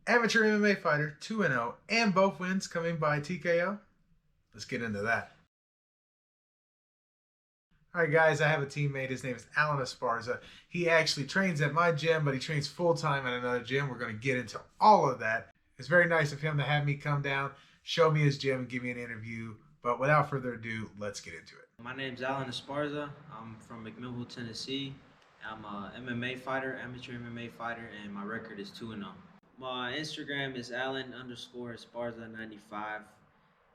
amateur MMA fighter, 2-0, and both wins coming by TKO. Let's get into that. All right, guys, I have a teammate. His name is Alan Esparza. He actually trains at my gym, but he trains full-time at another gym. We're going to get into all of that. It's very nice of him to have me come down, show me his gym, and give me an interview. But without further ado, let's get into it. My name's Alan Esparza. I'm from McMinnville, Tennessee. I'm a MMA fighter, amateur MMA fighter, and my record is 2-0. My Instagram is Alan_Esparza95,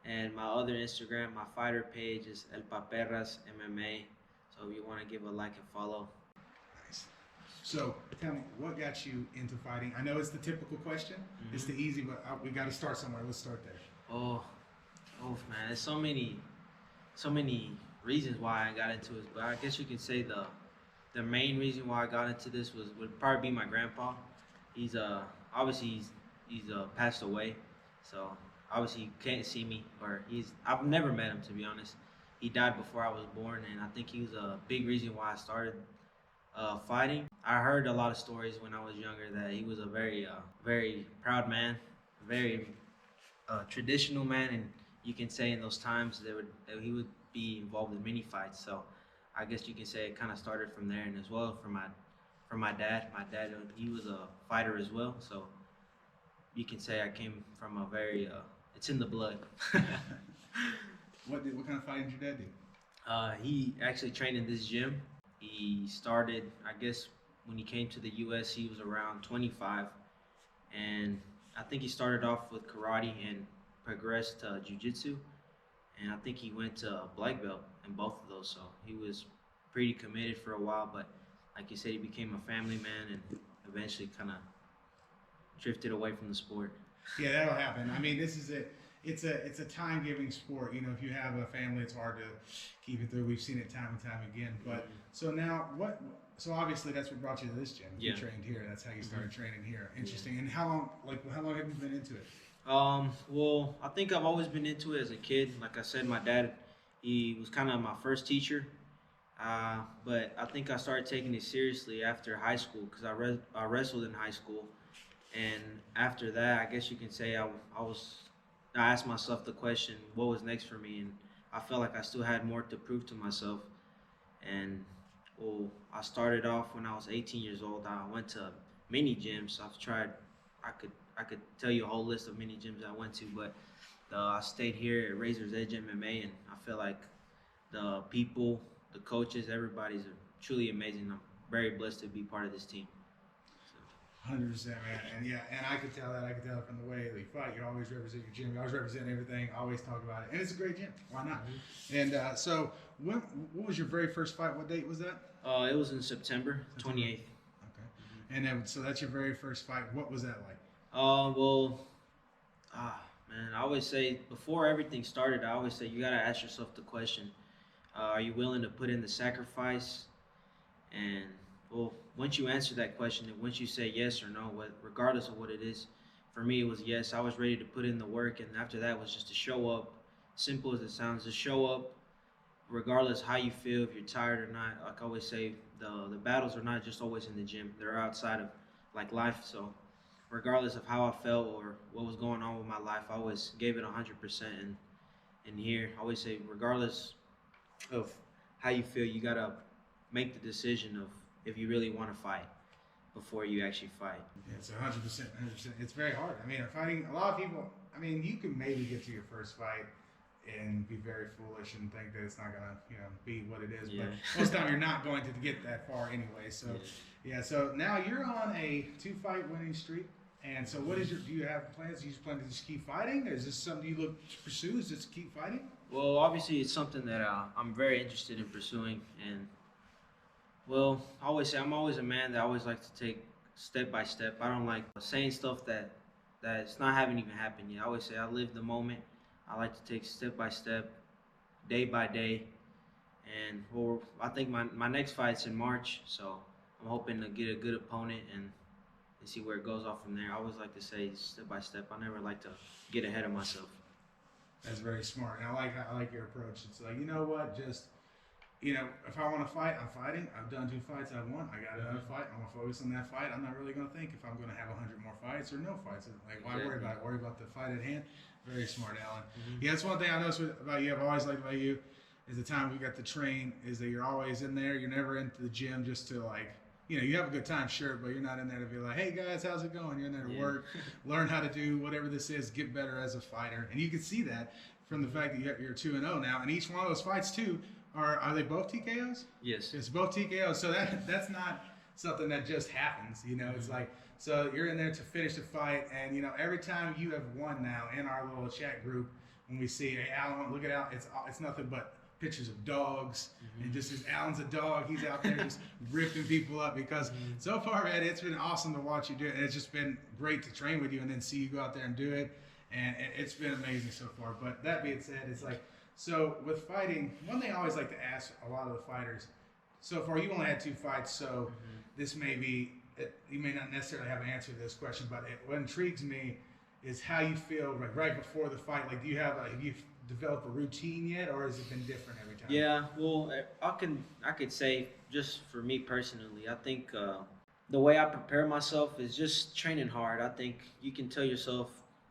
and my other Instagram, my fighter page is El Paperras MMA. So if you want to give a like and follow. Nice. So tell me, what got you into fighting? I know it's the typical question. Mm-hmm. It's the easy, but we got to start somewhere. Let's start there. Oh man, there's so many reasons why I got into it, but I guess you can say the main reason why I got into this would probably be my grandpa. He's obviously he's passed away, so obviously you can't see me, or I've never met him, to be honest. He died before I was born, and I think he was a big reason why I started fighting. I heard a lot of stories when I was younger that he was a very proud man, very traditional man, and you can say in those times that he would be involved in many fights. So I guess you can say it kind of started from there, and as well from my dad. My dad, he was a fighter as well, so you can say I came from a very it's in the blood. What kind of fighting did your dad do? He actually trained in this gym. He started, I guess, when he came to the U.S. He was around 25, and I think he started off with karate and progressed to jiu-jitsu, and I think he went to black belt in both of those. So he was pretty committed for a while, but like you said, he became a family man and eventually kind of drifted away from the sport. Yeah, that'll happen. I mean, this is it. It's a time-giving sport. You know, if you have a family, it's hard to keep it through. We've seen it time and time again. But so now, so obviously that's what brought you to this gym. Yeah. You trained here. That's how you started training here. Interesting. Yeah. And how long have you been into it? Well, I think I've always been into it as a kid. Like I said, my dad, he was kind of my first teacher. But I think I started taking it seriously after high school because I wrestled in high school. And after that, I guess you can say I asked myself the question, what was next for me? And I felt like I still had more to prove to myself. And I started off when I was 18 years old. I went to many gyms. I could tell you a whole list of many gyms I went to, but I stayed here at Razor's Edge MMA, and I feel like the people, the coaches, everybody's truly amazing. I'm very blessed to be part of this team. 100%, man. And yeah, and I could tell that. I could tell it from the way that you fight. You always represent your gym. You always represent everything. Always talk about it. And it's a great gym. Why not? Mm-hmm. And so, what was your very first fight? What date was that? It was in September 28th. Okay. Mm-hmm. And then, so that's your very first fight. What was that like? Man, I always say, before everything started, I always say you got to ask yourself the question, are you willing to put in the sacrifice? And once you answer that question, and once you say yes or no, regardless of what it is, for me it was yes. I was ready to put in the work, and after that was just to show up. Simple as it sounds, to show up, regardless how you feel, if you're tired or not. Like I always say, the battles are not just always in the gym; they're outside of like life. So, regardless of how I felt or what was going on with my life, I always gave it 100%. And here, I always say, regardless of how you feel, you gotta make the decision of if you really want to fight before you actually fight. Yeah, it's 100%. It's very hard. I mean, fighting, a lot of people, I mean, you can maybe get to your first fight and be very foolish and think that it's not going to, be what it is. Yeah. But most of the time you're not going to get that far anyway. So, yeah. So now you're on a 2-fight winning streak. And so do you have plans? Do you just plan to just keep fighting? Or is this something you look to pursue? Is just keep fighting? Well, obviously it's something that I'm very interested in pursuing. And well, I always say I'm always a man that always likes to take step by step. I don't like saying stuff that's not haven't even happened yet. I always say I live the moment. I like to take step by step, day by day. And I think my next fight's in March, so I'm hoping to get a good opponent and see where it goes off from there. I always like to say step by step. I never like to get ahead of myself. That's very smart. And I like your approach. It's like, you know what, just if I want to fight, I'm fighting. I've done 2 fights. I've won. I got another fight. I'm gonna focus on that fight. I'm not really gonna think if I'm gonna have 100 more fights or no fights. Like, why worry about it? Worry about the fight at hand. Very smart, Alan. Yeah, that's one thing I noticed about you. I've always liked about you is the time we got to train. Is that you're always in there. You're never into the gym just to like. You have a good time, sure, but you're not in there to be like, hey guys, how's it going? You're in there to work, learn how to do whatever this is, get better as a fighter, and you can see that from the fact that you're 2-0 now, and each one of those fights too. Are they both TKOs? Yes. It's both TKOs. So that's not something that just happens. It's like, so you're in there to finish the fight, and every time you have won now in our little chat group, when we see, hey Alan, look at Alan, it's nothing but pictures of dogs, and just as Alan's a dog, he's out there just ripping people up because so far, man, it's been awesome to watch you do it, and it's just been great to train with you and then see you go out there and do it, and it's been amazing so far. But that being said, it's like, so with fighting, one thing I always like to ask a lot of the fighters, so far you only had 2 fights, so this may be, you may not necessarily have an answer to this question, but what intrigues me is how you feel right before the fight. Like, have you developed a routine yet, or has it been different every time? Yeah, well, I could say just for me personally, I think the way I prepare myself is just training hard. I think you can tell yourself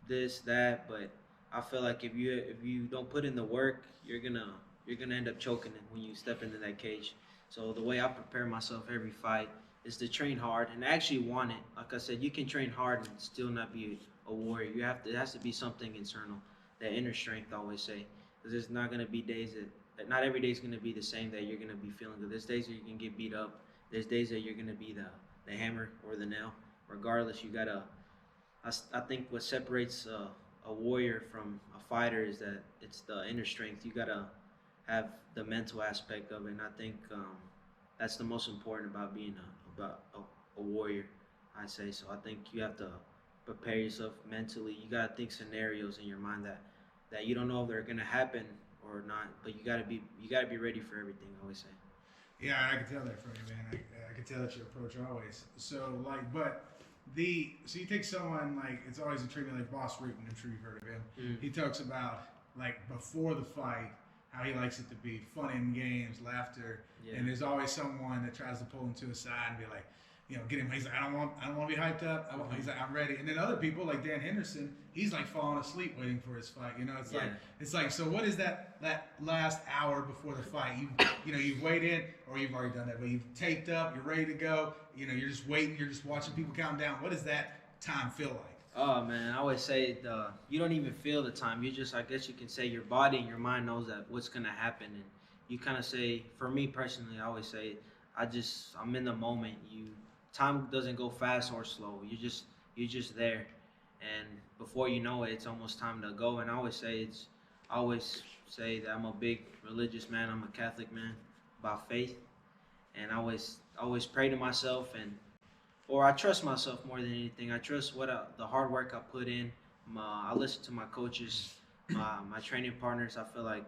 this, that, but I feel like if you don't put in the work, you're gonna end up choking it when you step into that cage. So the way I prepare myself every fight is to train hard and actually want it. Like I said, you can train hard and still not be a warrior. It has to be something internal, that inner strength. I always say, because there's not gonna be days that not every day is gonna be the same that you're gonna be feeling good. There's days that you can get beat up. There's days that you're gonna be the hammer or the nail. Regardless, you gotta. I think what separates a warrior from a fighter is that it's the inner strength. You gotta have the mental aspect of it, and I think that's the most important about being a warrior, I say. So I think you have to prepare yourself mentally. You gotta think scenarios in your mind that you don't know if they're gonna happen or not, but you gotta be ready for everything, I always say. Yeah, I can tell that from you, man. I can tell that's your approach always. So so you take someone like, it's always intriguing, like Boss Rutan, I'm sure you've heard of him. He talks about like before the fight, how he likes it to be fun and games, laughter, and there's always someone that tries to pull him to a side and be like, get him. He's like, I don't want to be hyped up. He's like, I'm ready. And then other people like Dan Henderson, he's like falling asleep waiting for his fight. It's like, so what is that last hour before the fight? You've waited, or you've already done that, but you've taped up, you're ready to go. You're just waiting, you're just watching people count down. What does that time feel like? Oh man, I always say you don't even feel the time. You just, I guess you can say, your body and your mind knows that what's gonna happen, and you kind of say. For me personally, I always say, I'm in the moment. Time doesn't go fast or slow. You're just there, and before you know it, it's almost time to go. And I always say that I'm a big religious man. I'm a Catholic man by faith, and I always pray to myself, or I trust myself more than anything. I trust the hard work I put in. I listen to my coaches, my training partners. I feel like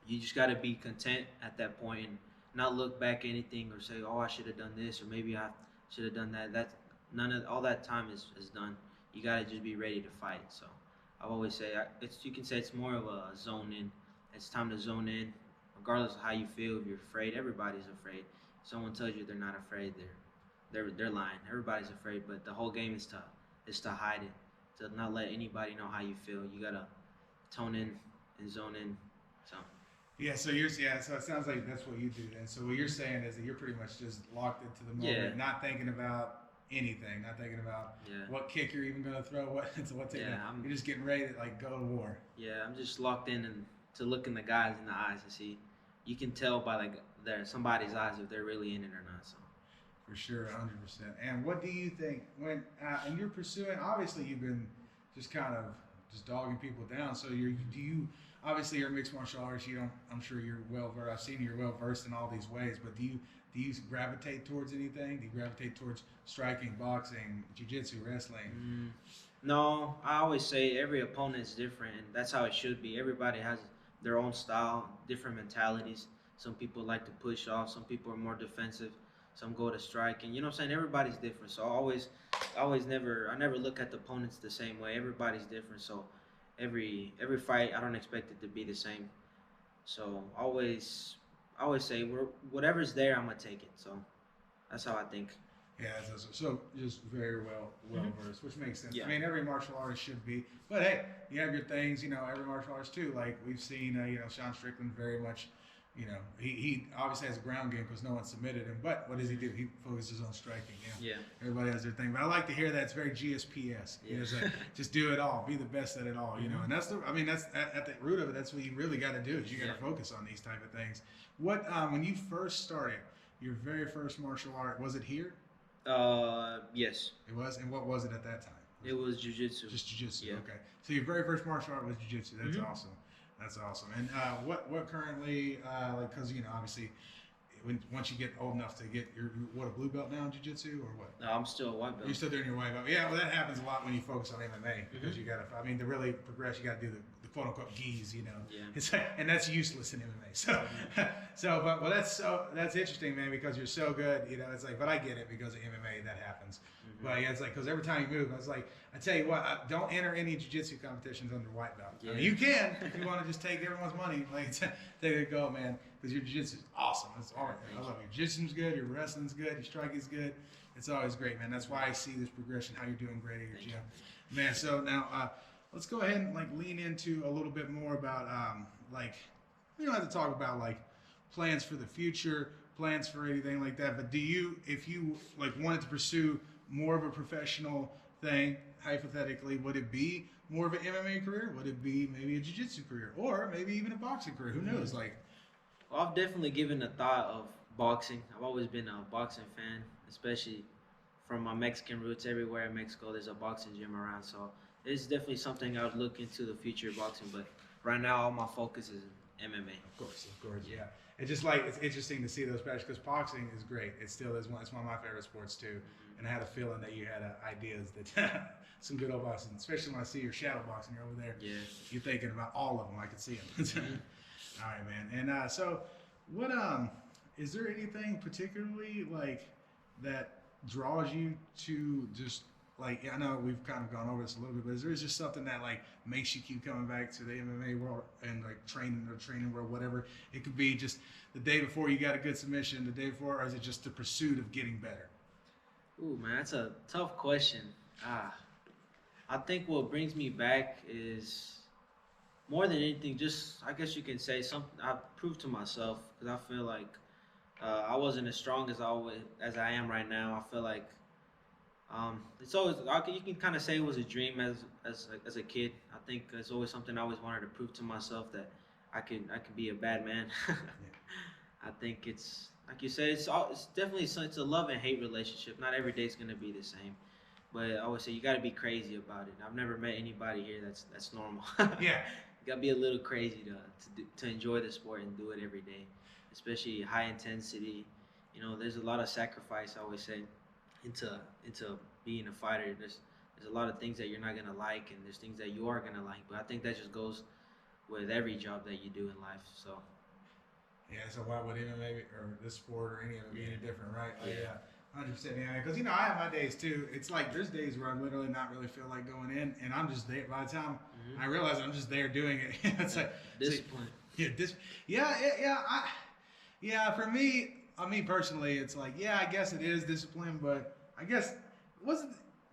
you just got to be content at that point and not look back at anything or say, oh, I should have done this, or maybe I should have done that. All that time is done. You got to just be ready to fight. So I always say, you can say it's more of a zone in. It's time to zone in, regardless of how you feel. If you're afraid, everybody's afraid. If someone tells you they're not afraid, they're lying. Everybody's afraid, but the whole game is to hide it, to not let anybody know how you feel. You gotta tone in and zone in. So. Yeah, so so it sounds like that's what you do then. So what you're saying is that you're pretty much just locked into the moment, not thinking about anything, not thinking about what kick you're even gonna throw, you're just getting ready to like go to war. Yeah, I'm just locked in and to look in the guys in the eyes and see. You can tell by like somebody's eyes if they're really in it or not. So. For sure, 100%. And what do you think when and you're pursuing? Obviously, you've been just kind of just dogging people down. So obviously you're a mixed martial artist. I'm sure you're well versed. I've seen you're well versed in all these ways. But do you gravitate towards anything? Do you gravitate towards striking, boxing, jiu-jitsu, wrestling? No, I always say every opponent is different, and that's how it should be. Everybody has their own style, different mentalities. Some people like to push off. Some people are more defensive. Some go to strike, and I'm saying, everybody's different. So I never look at the opponents the same way. Everybody's different. So every fight, I don't expect it to be the same. So always I always say, whatever's there, I'm gonna take it. So that's how I think. Yeah, so just very well Mhm. versed, which makes sense. Yeah. I mean, every martial artist should be, but hey, you have your things. Every martial artist too. Like we've seen, Sean Strickland very much. He obviously has a ground game because no one submitted him. But what does he do? He focuses on striking. Yeah. Everybody has their thing. But I like to hear that it's very GSPS. Yeah. It's like, just do it all. Be the best at it all. Mhm. And that's at the root of it. That's what you really got to do. Is you got to focus on these type of things. What when you first started your very first martial art, was it here? Yes. It was, and what was it at that time? It was jiu-jitsu. Just jiu-jitsu. Yeah. Okay. So your very first martial art was jiu-jitsu. That's Mhm. awesome. That's awesome. And what currently because obviously once you get old enough to get your a blue belt now in jiu-jitsu or what? No, I'm still a white belt. You're still doing your white belt. Yeah, well that happens a lot when you focus on MMA because you got to. To really progress, you got to do the quote unquote gis. Yeah. It's like, and that's useless in MMA. But that's interesting, man, because you're so good. It's like, but I get it because of MMA that happens. Mhm. But yeah, it's like because every time you move, I was like, I tell you what, don't enter any jiu-jitsu competitions under white belt. Yeah. You can if you want to just take everyone's money, like take it go, man, because your jiu-jitsu is awesome. It's all right. I love it. Your jiu-jitsu's good, your wrestling's good, your striking's good. It's always great, man. That's why I see this progression. How you're doing great at your gym, man. So now let's go ahead and lean into a little bit more about we don't have to talk about plans for the future, plans for anything like that. But if you wanted to pursue more of a professional thing, hypothetically, would it be more of an MMA career? Would it be maybe a jiu-jitsu career, or maybe even a boxing career? Who knows? Well, I've definitely given the thought of boxing. I've always been a boxing fan, especially from my Mexican roots. Everywhere in Mexico, there's a boxing gym around. So it's definitely something I would look into the future of boxing. But right now, all my focus is MMA. Of course, yeah. It's just it's interesting to see those passions because boxing is great. It still is it's one of my favorite sports too. And I had a feeling that you had ideas that some good old boxing, especially when I see your shadow boxing over there. Yeah. You're thinking about all of them. I can see them. All right, man. And so, what is there anything particularly that draws you to just I know we've kind of gone over this a little bit, but is there just something that makes you keep coming back to the MMA world and training world, whatever? It could be just the day before you got a good submission, the day before, or is it just the pursuit of getting better? Ooh, man, that's a tough question. I think what brings me back is more than anything, just I guess you can say something I've proved to myself because I feel like I wasn't as strong as I am right now. I feel like it's always you can kind of say it was a dream as a kid. I think it's always something I always wanted to prove to myself that I can be a bad man. I think it's like you said, it's definitely it's a love and hate relationship. Not every day's gonna be the same, but I always say you got to be crazy about it. I've never met anybody here that's normal. Yeah. You gotta be a little crazy to enjoy the sport and do it every day, especially high intensity. There's a lot of sacrifice. I always say into being a fighter. There's a lot of things that you're not gonna like, and there's things that you are gonna like. But I think that just goes with every job that you do in life. So. Yeah. So why would MMA or this sport or any of it be any different, right? Yeah. 100%. Yeah. Because I have my days too. It's like there's days where I literally not really feel like going in, and I'm just there. By the time I realize I'm just there doing it, it's like discipline. For me personally, it's I guess it is discipline, but I guess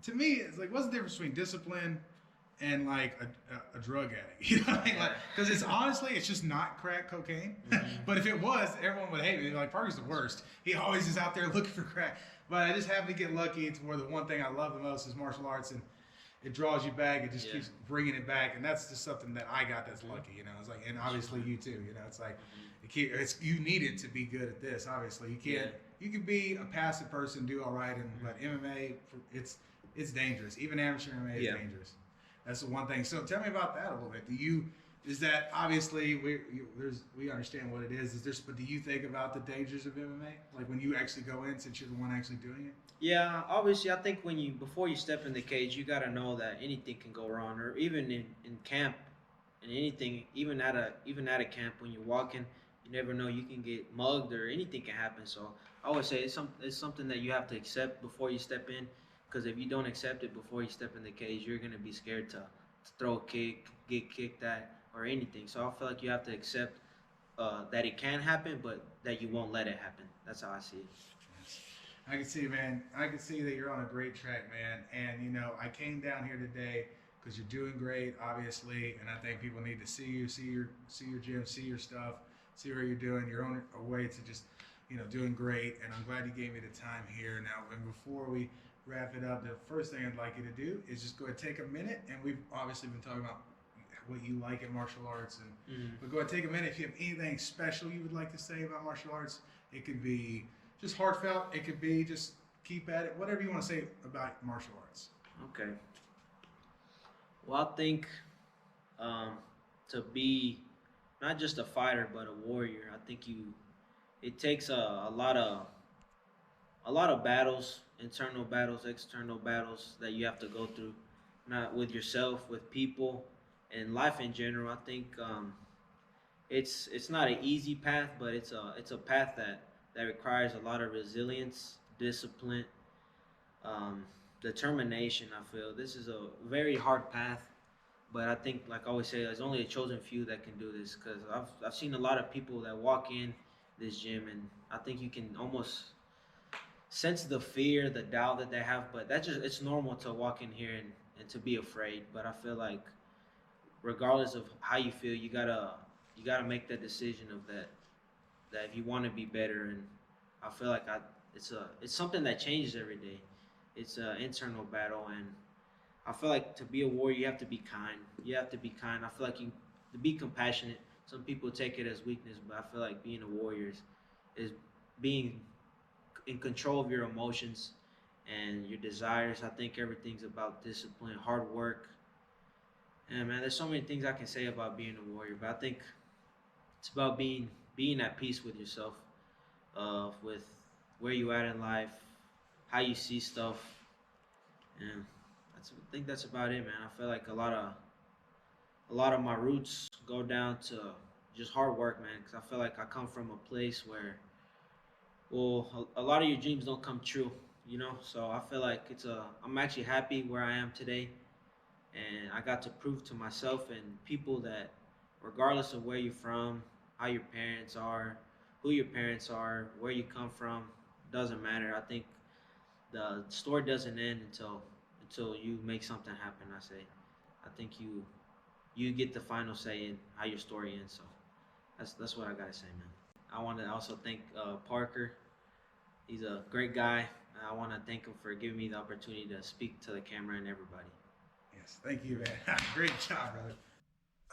to me it's what's the difference between discipline and a drug addict? You know what I mean? Because it's just not crack cocaine. But if it was, everyone would hate me. Parker's the worst. He always is out there looking for crack. But I just happen to get lucky to where the one thing I love the most is martial arts, and it draws you back. It just keeps bringing it back, and that's just something that I got that's lucky. It's and obviously you too. It's you need it to be good at this. Obviously, you can't. You can be a passive person, do all right, but MMA, it's dangerous. Even amateur MMA is dangerous. That's the one thing. So tell me about that a little bit. Is that obviously we understand what it is. But do you think about the dangers of MMA? When you actually go in, since you're the one actually doing it? Yeah, obviously, I think before you step in the cage, you gotta know that anything can go wrong, or even in camp, and anything, even at a camp when you're walking, you never know, you can get mugged or anything can happen. So I always say it's something that you have to accept before you step in, because if you don't accept it before you step in the cage, you're gonna be scared to throw a kick, get kicked at, or anything. So I feel like you have to accept that it can happen, but that you won't let it happen. That's how I see it. Yes. I can see, man. I can see that you're on a great track, man. And I came down here today because you're doing great, obviously. And I think people need to see you, see your gym, see your stuff, see what you're doing. You're on a way to just, doing great. And I'm glad you gave me the time here. Now, and before we wrap it up, the first thing I'd like you to do is just go ahead and take a minute. And we've obviously been talking about what you like in martial arts, but go ahead and take a minute. If you have anything special you would like to say about martial arts, it could be just heartfelt. It could be just keep at it. Whatever you want to say about martial arts. Okay. Well, I think to be not just a fighter but a warrior, I think it takes a lot of battles, internal battles, external battles that you have to go through, not with yourself, with people, and life in general. I think it's not an easy path, but it's a path that requires a lot of resilience, discipline, determination. I feel this is a very hard path, but I think, like I always say, there's only a chosen few that can do this. Because I've seen a lot of people that walk in this gym, and I think you can almost sense the fear, the doubt that they have. But it's normal to walk in here and to be afraid. But I feel like regardless of how you feel, you gotta make that decision of that if you want to be better. And I feel like it's something that changes every day. It's an internal battle, and I feel like to be a warrior, you have to be kind. You have to be kind. I feel like to be compassionate. Some people take it as weakness, but I feel like being a warrior is being in control of your emotions and your desires. I think everything's about discipline, hard work. And man, there's so many things I can say about being a warrior, but I think it's about being at peace with yourself, with where you at in life, how you see stuff, and I think that's about it, man. I feel like a lot of my roots go down to just hard work, man. Because I feel like I come from a place where, well, a lot of your dreams don't come true, So I feel like I'm actually happy where I am today, and I got to prove to myself and people that regardless of where you're from, how your parents are, who your parents are, where you come from, doesn't matter. I think the story doesn't end until you make something happen. I say, I think you get the final say in how your story ends. So that's what I gotta say, man. I want to also thank Parker. He's a great guy. I want to thank him for giving me the opportunity to speak to the camera and everybody. Yes, thank you, man. Great job, brother.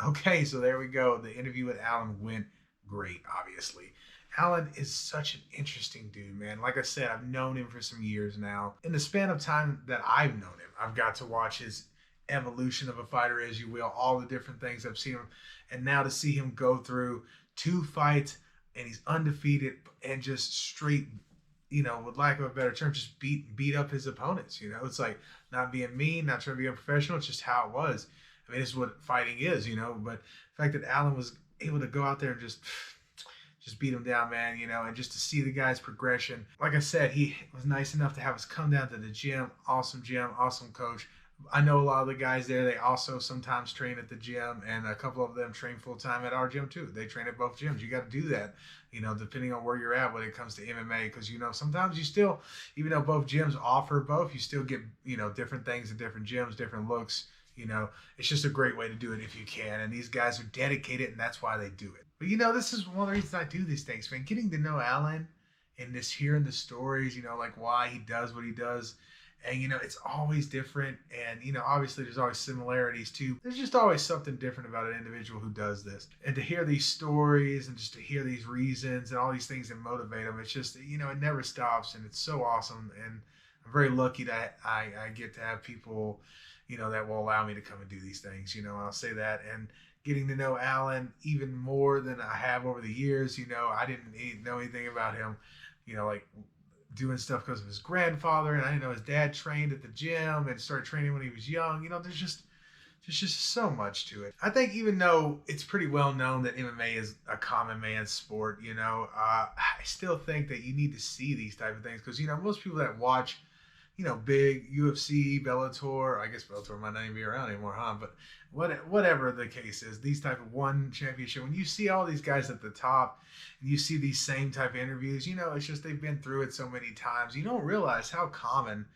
Okay, so there we go. The interview with Alan went great, obviously. Alan is such an interesting dude, man. Like I said, I've known him for some years now. In the span of time that I've known him, I've got to watch his evolution of a fighter, as you will, all the different things I've seen him. And now to see him go through 2 fights and he's undefeated and just straight, with lack of a better term, just beat up his opponents. It's like not being mean, not trying to be unprofessional. It's just how it was. I mean, it's what fighting is, but the fact that Alan was able to go out there and just beat him down, man, and just to see the guy's progression. Like I said, he was nice enough to have us come down to the gym, awesome coach. I know a lot of the guys there, they also sometimes train at the gym, and a couple of them train full-time at our gym too. They train at both gyms. You got to do that, depending on where you're at when it comes to MMA, because, sometimes you still, even though both gyms offer both, you still get, different things at different gyms, different looks. It's just a great way to do it if you can. And these guys are dedicated, and that's why they do it. But, this is one of the reasons I do these things, man. Getting to know Alan and just hearing the stories, like why he does what he does. And, it's always different. And, obviously there's always similarities too. There's just always something different about an individual who does this. And to hear these stories and just to hear these reasons and all these things that motivate them, it's just, it never stops. And it's so awesome. And I'm very lucky that I get to have people, that will allow me to come and do these things. I'll say that. And getting to know Alan even more than I have over the years, I didn't know anything about him, like doing stuff because of his grandfather, and I didn't know his dad trained at the gym and started training when he was young. There's just so much to it. I think even though it's pretty well known that MMA is a common man's sport, I still think that you need to see these type of things because, most people that watch, big UFC, Bellator. I guess Bellator might not even be around anymore, huh? But whatever the case is, these type of one championship, when you see all these guys at the top and you see these same type of interviews, it's just they've been through it so many times. You don't realize how common,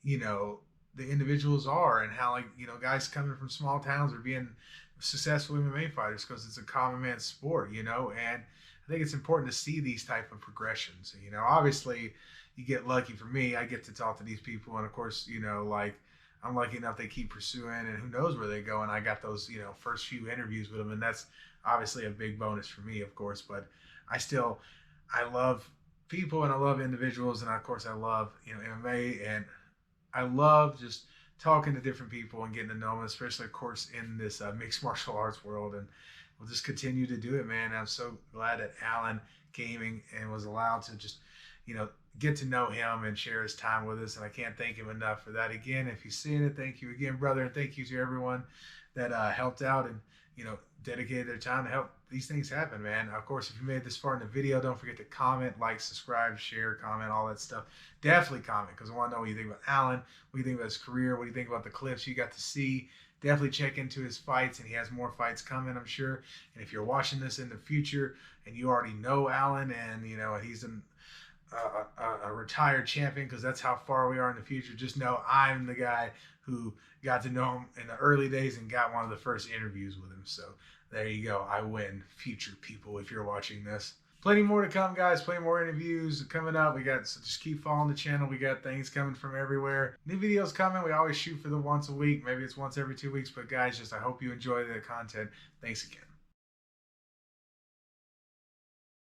the individuals are, and how, guys coming from small towns are being successful MMA fighters because it's a common man sport, and I think it's important to see these type of progressions. Obviously you get lucky. For me, I get to talk to these people, and of course, I'm lucky enough they keep pursuing, and who knows where they go. And I got those, first few interviews with them, and that's obviously a big bonus for me, of course. But I love people, and I love individuals, and of course I love, MMA, and I love just talking to different people and getting to know them, especially, of course, in this mixed martial arts world. And we'll just continue to do it, man. I'm so glad that Alan came and was allowed to just, get to know him and share his time with us. And I can't thank him enough for that. Again, if you've seen it, thank you again, brother. And thank you to everyone that helped out and, dedicated their time to help these things happen, man. Of course, if you made this far in the video, don't forget to comment, like, subscribe, share, comment, all that stuff. Definitely comment, because I want to know what you think about Alan, what you think about his career, what do you think about the clips you got to see. Definitely check into his fights, and he has more fights coming, I'm sure. And if you're watching this in the future and you already know Alan, and he's a retired champion, because that's how far we are in the future, just know I'm the guy who got to know him in the early days and got one of the first interviews with him. So there you go. I win, future people, if you're watching this. Plenty more to come, guys. Plenty more interviews coming up. So just keep following the channel. We got things coming from everywhere. New videos coming. We always shoot for the once a week. Maybe it's once every 2 weeks. But guys, I hope you enjoy the content. Thanks again.